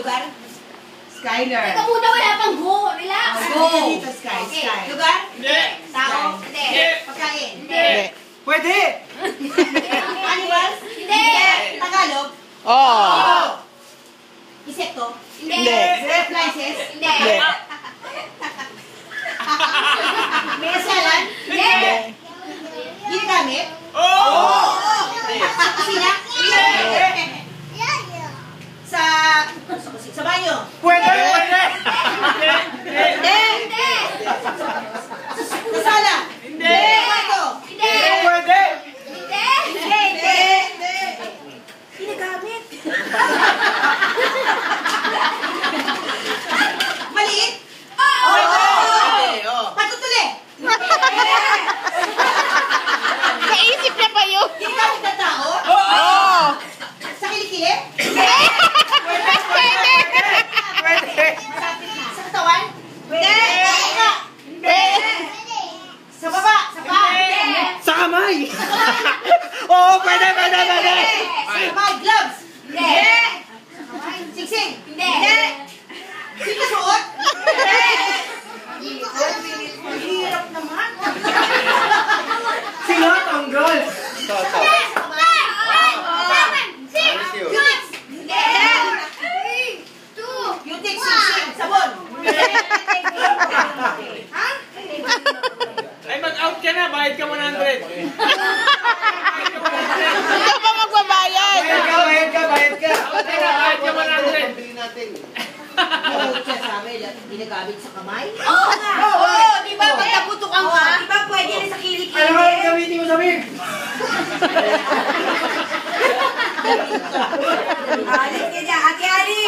Lugar? Skyler. Teka muna, wala pang go. Relax. Go. Dito, Sky. Okay. Sky. Lugar? Hindi. Tao? Hindi. Pagkain? Hindi. Pwede. Animals? Hindi. Tagalog? Oh. Insekto? Hindi. Appliances? Hindi. May asalan? Hindi. Ginagamit? Oo. Sa kusina? Sa banyo? Pwede. Pwede. Hindi! Hindi. Sa sala? Hindi. Sa kwarto? Hindi. Pwede. Hindi. Hindi! Ginagamit? Maliit? Oo. Patutuli? Naisip niya pa yun. Ginagamit ng tao? Oh. Sa kilikili? Pwede. Pwede. Sa katawan? Hindi! Pwede. Sa baba? Sa paa? Sa kamay. Oo, pwede, pwede, pwede. Sa kamay? Gloves? Hindi. Sa kamay? Singsing? Hindi. Sinasuot? Ang hirap naman. Sila, tanggol. Cutics? Cutics, singsing, sabon? Ha? Ay, mag-out ka na. Bayad ka 100. Ikaw ba magbabayad? Bayad ka, bayad ka, bayad ka. Bayad ka 100. Siya sabi, ginagamit sa kamay? Oo nga. Oo, di ba? Pag naputukan ka, di ba pwede rin sa kilikili? Alam mo, gamitin mo sa mig. Alis ka dyan, Ate Ali!